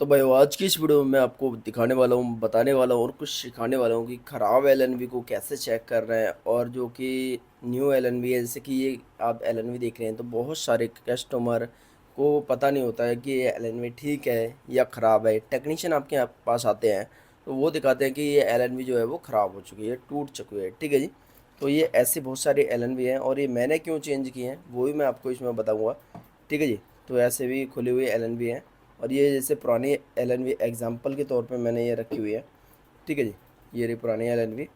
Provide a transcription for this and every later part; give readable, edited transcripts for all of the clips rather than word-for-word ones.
तो भाई आज की इस वीडियो में मैं आपको दिखाने वाला हूँ, बताने वाला हूँ और कुछ सिखाने वाला हूँ कि ख़राब एलएनबी को कैसे चेक कर रहे हैं। और जो कि न्यू एलएनबी है, जैसे कि ये आप एलएनबी देख रहे हैं, तो बहुत सारे कस्टमर को पता नहीं होता है कि ये एलएनबी ठीक है या ख़राब है। टेक्नीशियन आपके पास आते हैं तो वो दिखाते हैं कि ये एलएनबी जो है वो ख़राब हो चुकी है, टूट चुकी है। ठीक है जी। तो ये ऐसी बहुत सारी एलएनबी हैं और ये मैंने क्यों चेंज की हैं वो भी मैं आपको इसमें बताऊँगा। ठीक है जी। तो ऐसे भी खुली हुई एलएनबी हैं और ये जैसे पुरानी एलएनबी एग्जांपल के तौर पे मैंने ये रखी हुई है। ठीक है जी। ये रही पुरानी एलएनबी।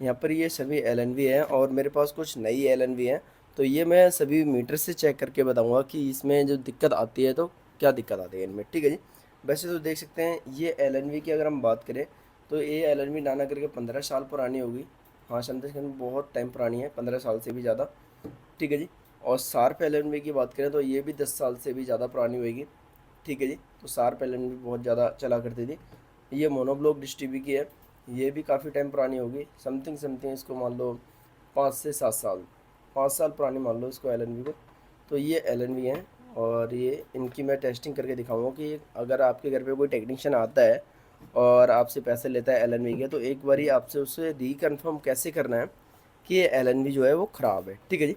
यहाँ पर ये सभी एलएनबी हैं और मेरे पास कुछ नई एलएनबी हैं। तो ये मैं सभी मीटर से चेक करके बताऊंगा कि इसमें जो दिक्कत आती है तो क्या दिक्कत आती है इनमें। ठीक है जी। वैसे तो देख सकते हैं ये एलएनबी की अगर हम बात करें तो ये एलएनबी नाना करके 15 साल पुरानी होगी। हाँ, समथिंग बहुत टाइम पुरानी है, 15 साल से भी ज़्यादा। ठीक है जी। और शार्प एलएनबी की बात करें तो ये भी 10 साल से भी ज़्यादा पुरानी होगी। ठीक है जी। तो शार्प एलएनबी बहुत ज़्यादा चला करती थी। ये मोनोब्लॉक डिश टीवी की है। ये भी काफ़ी टाइम पुरानी होगी, समथिंग समथिंग इसको मान लो 5 से 7 साल, 5 साल पुरानी मान लो इसको एलएनबी को। तो ये एलएनबी हैं और ये इनकी मैं टेस्टिंग करके दिखाऊंगा कि अगर आपके घर पे कोई टेक्नीशियन आता है और आपसे पैसे लेता है एलएनबी के, तो एक बारी आपसे उससे रिकन्फर्म कैसे करना है कि ये एलएनबी जो है वो ख़राब है। ठीक है जी।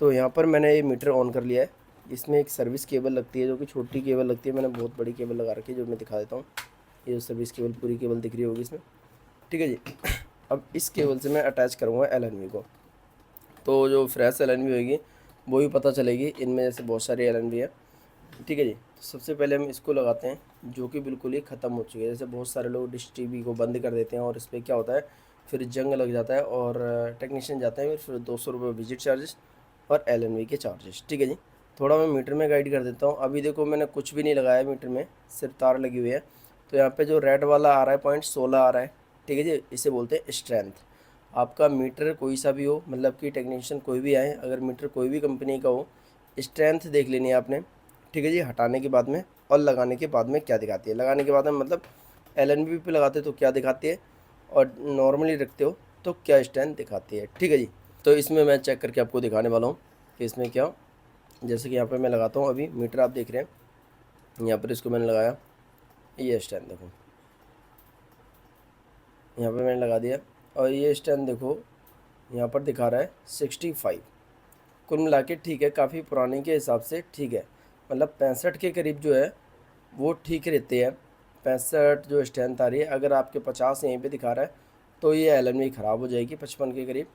तो यहाँ पर मैंने ये मीटर ऑन कर लिया है। इसमें एक सर्विस केबल लगती है, जो कि छोटी केबल लगती है। मैंने बहुत बड़ी केबल लगा रखी है, जो मैं दिखा देता हूँ। ये जो सर्विस केबल, पूरी केबल दिख रही होगी इसमें। ठीक है जी। अब इस केबल से मैं अटैच करूँगा एलएनबी को। तो जो फ्रेश एलएनबी होगी वो भी पता चलेगी। इनमें जैसे बहुत सारी एलएनबी है। ठीक है जी। तो सबसे पहले हम इसको लगाते हैं, जो कि बिल्कुल ही ख़त्म हो चुकी है। जैसे बहुत सारे लोग डिश टीवी को बंद कर देते हैं और इस पर क्या होता है, फिर जंग लग जाता है और टेक्नीशियन जाते हैं, फिर 200 रुपये विजिट चार्जेस और एलएनबी के चार्जेस। ठीक है जी। थोड़ा मैं मीटर में गाइड कर देता हूँ। अभी देखो मैंने कुछ भी नहीं लगाया मीटर में, सिर्फ तार लगी हुई है। तो यहाँ पे जो रेड वाला आ रहा है पॉइंट 16 आ रहा है। ठीक है जी। इसे बोलते हैं स्ट्रेंथ। आपका मीटर कोई सा भी हो, मतलब कि टेक्नीशियन कोई भी आए, अगर मीटर कोई भी कंपनी का हो, स्ट्रेंथ देख लेनी है आपने। ठीक है जी। हटाने के बाद में और लगाने के बाद में क्या दिखाती है, लगाने के बाद में मतलब एलएनबी पे लगाते हो तो क्या दिखाती है, और नॉर्मली रखते हो तो क्या स्ट्रेंथ दिखाती है। ठीक है जी। तो इसमें मैं चेक करके आपको दिखाने वाला हूँ कि इसमें क्या हो। जैसे कि यहाँ पर मैं लगाता हूँ, अभी मीटर आप देख रहे हैं, यहाँ पर इसको मैंने लगाया, ये स्ट्रेंथ देखो, यहाँ पर मैंने लगा दिया और ये स्ट्रेंथ देखो यहाँ पर दिखा रहा है 65। कुल मिला के ठीक है, काफ़ी पुराने के हिसाब से ठीक है। मतलब 65 के करीब जो है वो ठीक रहते हैं। 65 जो स्ट्रेंथ आ रही है, अगर आपके 50 यहीं पे दिखा रहा है तो ये एलएनबी ख़राब हो जाएगी 55 के करीब।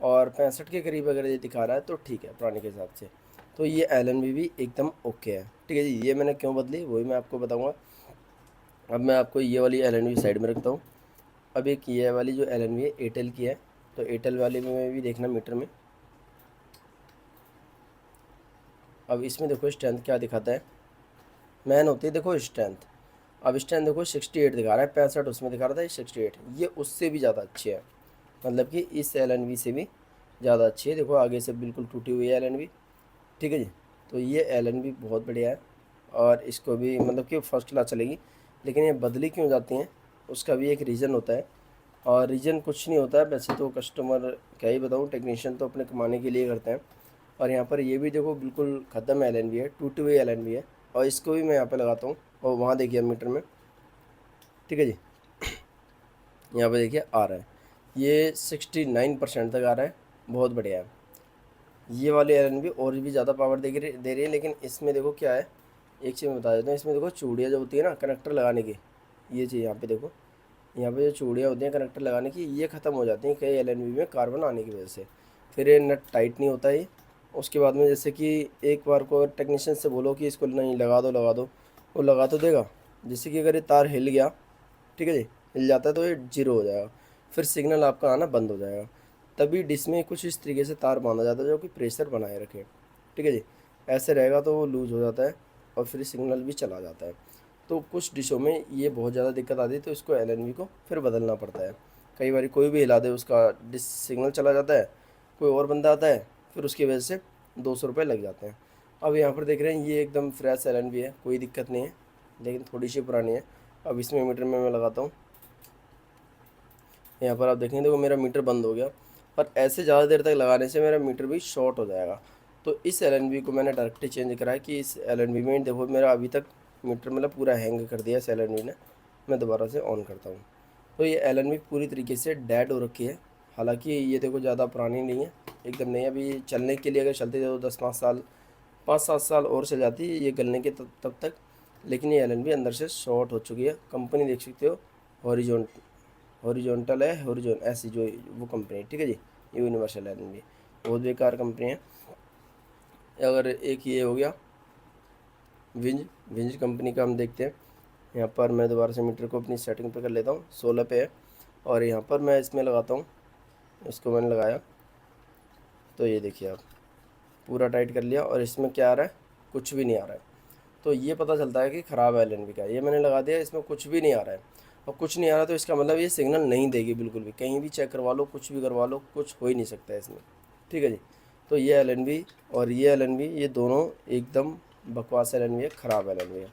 और 65 के करीब अगर ये दिखा रहा है तो ठीक है पुराने के हिसाब से। तो ये एलएनबी भी एकदम ओके है। ठीक है जी। ये मैंने क्यों बदली वही मैं आपको बताऊँगा। अब मैं आपको ये वाली एलएनबी साइड में रखता हूँ। अब एक ये वाली जो एलएनबी है एयरटेल की है, तो एयरटेल वाली में भी देखना मीटर में। अब इसमें देखो स्ट्रेंथ क्या दिखाता है, मैन होती है देखो स्ट्रेंथ। अब स्ट्रेंथ देखो 68 दिखा रहा है, 65 उसमें दिखा रहा था, 68 ये उससे भी ज़्यादा अच्छी है। मतलब कि इस एलएनबी से भी ज़्यादा अच्छी है। देखो आगे से बिल्कुल टूटी हुई है एलएनबी। ठीक है जी। तो ये एलएनबी बहुत बढ़िया है और इसको भी मतलब कि फर्स्ट क्लास चलेगी। लेकिन ये बदली क्यों जाती हैं उसका भी एक रीज़न होता है। और रीज़न कुछ नहीं होता है वैसे तो, कस्टमर क्या ही बताऊँ, टेक्नीशियन तो अपने कमाने के लिए करते हैं। और यहाँ पर ये भी देखो बिल्कुल ख़त्म एलएनबी है, टूटी हुई एलएनबी है। और इसको भी मैं यहाँ पे लगाता हूँ और वहाँ देखिए मीटर में। ठीक है जी। यहाँ पे देखिए आ रहा है, ये 69% तक आ रहा है, बहुत बढ़िया है। ये वाली एलएनबी और भी ज़्यादा पावर दे रही है। लेकिन इसमें देखो क्या है, एक चीज़ मैं बता देता हूँ। इसमें देखो चूड़ियाँ जो होती है ना कनेक्टर लगाने की, ये चीज़ यहाँ पे देखो, यहाँ पे जो चूड़ियाँ होती हैं कनेक्टर लगाने की, ये ख़त्म हो जाती हैं कई एलएनबी में कार्बन आने की वजह से। फिर ये नट टाइट नहीं होता है। उसके बाद में जैसे कि एक बार को टेक्नीशियन से बोलो कि इसको नहीं लगा दो, वो लगा तो देगा। जैसे कि अगर ये तार हिल गया, ठीक है जी, हिल जाता है तो ये जीरो हो जाएगा, फिर सिग्नल आपका आना बंद हो जाएगा। तभी डिश में कुछ इस तरीके से तार बांधा जाता है जो कि प्रेशर बनाए रखे। ठीक है जी। ऐसे रहेगा तो वो लूज़ हो जाता है और फिर सिग्नल भी चला जाता है। तो कुछ डिशों में ये बहुत ज़्यादा दिक्कत आती है, तो इसको एलएनबी को फिर बदलना पड़ता है। कई बार कोई भी हिला दे उसका डिश सिग्नल चला जाता है, कोई और बंदा आता है, फिर उसकी वजह से 200 रुपये लग जाते हैं। अब यहाँ पर देख रहे हैं ये एकदम फ्रेश एलएनबी है, कोई दिक्कत नहीं है, लेकिन थोड़ी सी पुरानी है। अब इसमें मीटर में मैं लगाता हूँ। यहाँ पर आप देखेंगे देखो मेरा मीटर बंद हो गया। और ऐसे ज़्यादा देर तक लगाने से मेरा मीटर भी शॉर्ट हो जाएगा। तो इस एलएनबी को मैंने डायरेक्टली चेंज करा है कि इस एलएनबी में देखो मेरा अभी तक मीटर मतलब पूरा हैंग कर दिया इस LNV ने। मैं दोबारा से ऑन करता हूँ तो ये LNV पूरी तरीके से डेड हो रखी है। हालांकि ये देखो ज़्यादा पुरानी नहीं है, एकदम नहीं है। अभी चलने के लिए अगर चलते तो 10-5 साल 5-7 साल और चल जाती है ये गलने के तब तक। लेकिन ये LNV अंदर से शॉर्ट हो चुकी है। कंपनी देख सकते हो, हॉरिजॉन्टल है, हॉरिजॉन ऐसी जो वो कंपनी है, ठीक है जी। यूनिवर्सल LNV बहुत बेकार कंपनी है। अगर एक ये हो गया विंज विंज कंपनी का हम देखते हैं। यहाँ पर मैं दोबारा से मीटर को अपनी सेटिंग पे कर लेता हूँ, 16 पे है। और यहाँ पर मैं इसमें लगाता हूँ, इसको मैंने लगाया तो ये देखिए आप पूरा टाइट कर लिया और इसमें क्या आ रहा है, कुछ भी नहीं आ रहा है। तो ये पता चलता है कि ख़राब है LNV का। ये मैंने लगा दिया, इसमें कुछ भी नहीं आ रहा है। और कुछ नहीं आ रहा तो इसका मतलब ये सिग्नल नहीं देगी बिल्कुल भी। कहीं भी चेक करवा लो, कुछ भी करवा लो, कुछ हो ही नहीं सकता है इसमें, ठीक है जी। तो ये LNV और ये LNV ये दोनों एकदम बकवास LNV है, ख़राब LNV है,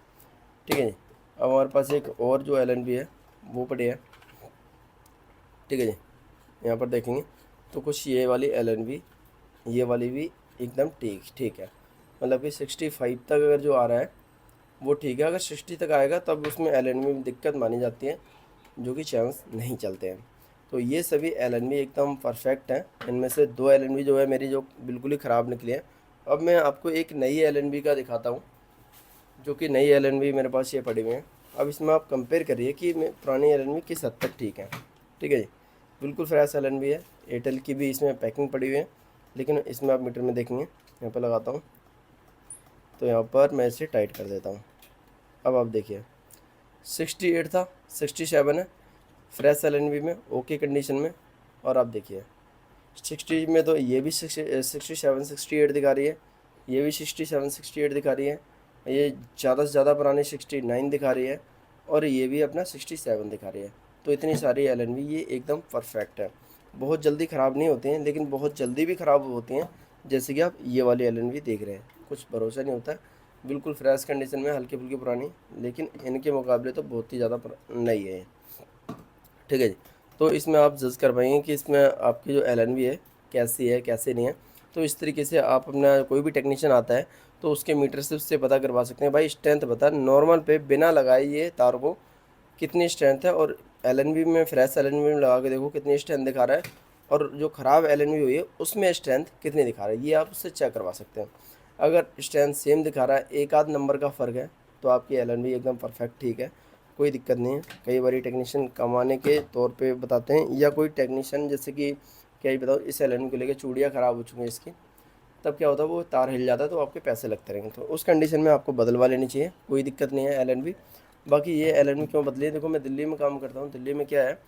ठीक है जी। अब हमारे पास एक और जो LNV है वो पड़ी है, ठीक है जी। यहाँ पर देखेंगे तो कुछ ये वाली LNV, ये वाली भी एकदम ठीक ठीक है। मतलब कि 65 तक अगर जो आ रहा है वो ठीक है। अगर 60 तक आएगा तब उसमें LNV में दिक्कत मानी जाती है, जो कि चांस नहीं चलते हैं। तो ये सभी LNV एकदम परफेक्ट हैं। इनमें से 2 LNV जो है मेरी जो बिल्कुल ही ख़राब निकली है। अब मैं आपको एक नई LNV का दिखाता हूँ, जो कि नई LNV मेरे पास ये पड़ी हुई है। अब इसमें आप कंपेयर करिए कि पुरानी LNV किस हद तक ठीक है, ठीक है जी। बिल्कुल फ्रेश LNV है। एयरटेल की भी इसमें पैकिंग पड़ी हुई है, लेकिन इसमें आप मीटर में देखेंगे, यहाँ पर लगाता हूँ तो यहाँ पर मैं इसे टाइट कर देता हूँ। अब आप देखिए 68 था, 67 है फ्रेश LNV में, ओके कंडीशन में। और आप देखिए 60 में तो ये भी 67 68 दिखा रही है, ये भी 67 68 दिखा रही है, ये ज़्यादा से ज़्यादा पुरानी 69 दिखा रही है, और ये भी अपना 67 दिखा रही है। तो इतनी सारी LNV ये एकदम परफेक्ट है। बहुत जल्दी ख़राब नहीं होती हैं, लेकिन बहुत जल्दी भी ख़राब होती हैं। जैसे कि आप ये वाली LNV देख रहे हैं, कुछ भरोसा नहीं होता है। बिल्कुल फ्रेश कंडीशन में, हल्की फुल्की पुरानी, लेकिन इनके मुकाबले तो बहुत ही ज़्यादा नई है, ठीक है जी। तो इसमें आप जज कर पाएंगे कि इसमें आपकी जो LNV है कैसी है कैसे नहीं है। तो इस तरीके से आप अपना कोई भी टेक्नीशियन आता है तो उसके मीटर से उससे पता करवा सकते हैं, भाई स्ट्रेंथ बता नॉर्मल पे बिना लगाए ये तार को कितनी स्ट्रेंथ है। और LNV में, फ्रेश LNV में लगा के देखो कितनी स्ट्रेंथ दिखा रहा है, और जो ख़राब LNV हुई है उसमें स्ट्रेंथ कितनी दिखा रहा है, ये आप उससे चेक करवा सकते हैं। अगर स्ट्रेंथ सेम दिखा रहा है, एक आध नंबर का फ़र्क है, तो आपकी LNV एकदम परफेक्ट ठीक है, कोई दिक्कत नहीं है। कई बार टेक्नीशियन कमाने के तौर पे बताते हैं, या कोई टेक्नीशियन जैसे कि क्या ही बताओ, इस LNV को लेकर चूड़ियाँ ख़राब हो चुकी हैं इसकी, तब क्या होता है वो तार हिल जाता है तो आपके पैसे लगते रहेंगे। तो उस कंडीशन में आपको बदलवा लेनी चाहिए, कोई दिक्कत नहीं है LNV। बाकी ये LNV क्यों बदली है, देखो मैं दिल्ली में काम करता हूँ, दिल्ली में क्या है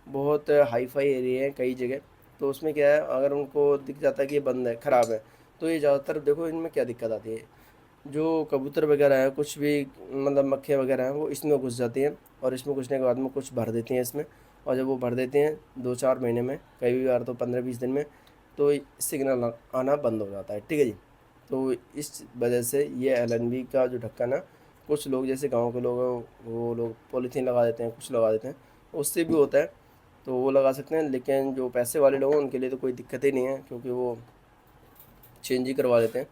बहुत हाई फाई एरिया है कई जगह। तो उसमें क्या है, अगर उनको दिख जाता है कि ये बंद है, ख़राब है, तो ये ज़्यादातर देखो इनमें क्या दिक्कत आती है, जो कबूतर वगैरह है, कुछ भी मतलब मक्खियाँ वगैरह हैं, वो इसमें घुस जाती हैं। और इसमें घुसने के बाद में कुछ भर देती हैं इसमें। और जब वो भर देते हैं 2-4 महीने में, कई बार तो 15-20 दिन में, तो सिग्नल आना बंद हो जाता है, ठीक है जी। तो इस वजह से ये LNV का जो ढक्कन है, कुछ लोग जैसे गांव के लोग हैं वो लोग पॉलीथीन लगा देते हैं, कुछ लगा देते हैं, उससे भी होता है, तो वो लगा सकते हैं। लेकिन जो पैसे वाले लोग हैं उनके लिए तो कोई दिक्कत ही नहीं है, क्योंकि वो चेंज ही करवा देते हैं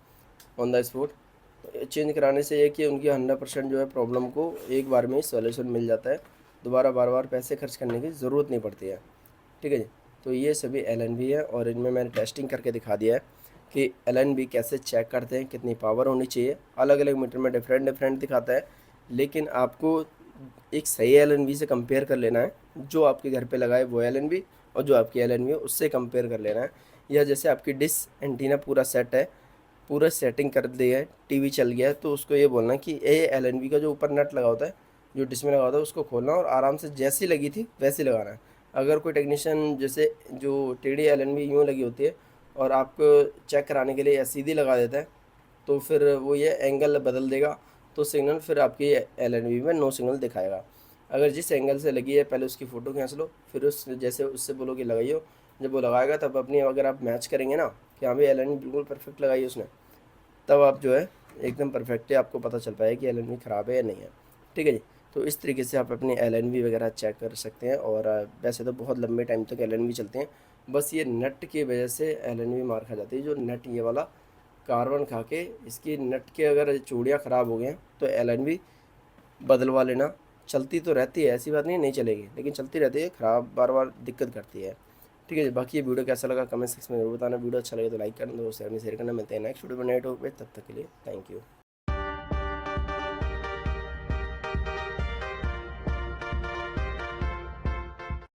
ऑन द स्पॉट। चेंज कराने से ये कि उनकी 100% जो है प्रॉब्लम को एक बार में ही सॉल्यूशन मिल जाता है, दोबारा बार बार पैसे खर्च करने की ज़रूरत नहीं पड़ती है, ठीक है जी। तो ये सभी LNV है, और इनमें मैंने टेस्टिंग करके दिखा दिया है कि LNV कैसे चेक करते हैं, कितनी पावर होनी चाहिए। अलग अलग मीटर में डिफरेंट डिफरेंट दिखाता है, लेकिन आपको एक सही LNV से कंपेयर कर लेना है। जो आपके घर पे लगा है वो LNV, और जो आपकी LNV है उससे कंपेयर कर लेना है। या जैसे आपकी डिश एंटीना पूरा सेट है, पूरा सेटिंग कर दी है, टीवी चल गया है, तो उसको ये बोलना कि ये LNV का जो ऊपर नट लगा होता है, जो डिश में लगा होता है, उसको खोलना और आराम से जैसी लगी थी वैसी लगाना है। अगर कोई टेक्नीशियन जैसे जो टेढ़ी LNV यूँ लगी होती है और आपको चेक कराने के लिए या सीधी लगा देता है, तो फिर वो ये एंगल बदल देगा, तो सिग्नल फिर आपकी LNV में नो सिग्नल दिखाएगा। अगर जिस एंगल से लगी है पहले उसकी फ़ोटो खींच लो, फिर उस जैसे उससे बोलो कि लगाइयो, जब वो लगाएगा तब अपनी, अगर आप मैच करेंगे ना कि हाँ भाई LNV बिल्कुल परफेक्ट लगाई है उसने, तब आप जो है एकदम परफेक्टली आपको पता चल पाएगा कि LNV ख़राब है या नहीं है, ठीक है जी। तो इस तरीके से आप अपनी LNV वगैरह चेक कर सकते हैं। और वैसे तो बहुत लंबे टाइम तक LNV चलते हैं, बस ये नट की वजह से LNV मार खा जाती है। जो नट ये वाला कार्बन खा के, इसकी नट के अगर चूड़ियाँ ख़राब हो गए हैं तो LNV बदलवा लेना। चलती तो रहती है, ऐसी बात नहीं है नहीं चलेगी, लेकिन चलती रहती है, ख़राब बार बार दिक्कत करती है। ठीक है जी, बाकी ये वीडियो कैसा लगा कमेंट सेक्शन में जरूर बताना। वीडियो अच्छा लगे तो लाइक करना, दोस्तों शेयर करना। मिलते हैं नेक्स्ट वीडियो में नए टॉपिक पे, तब तक के लिए थैंक यू।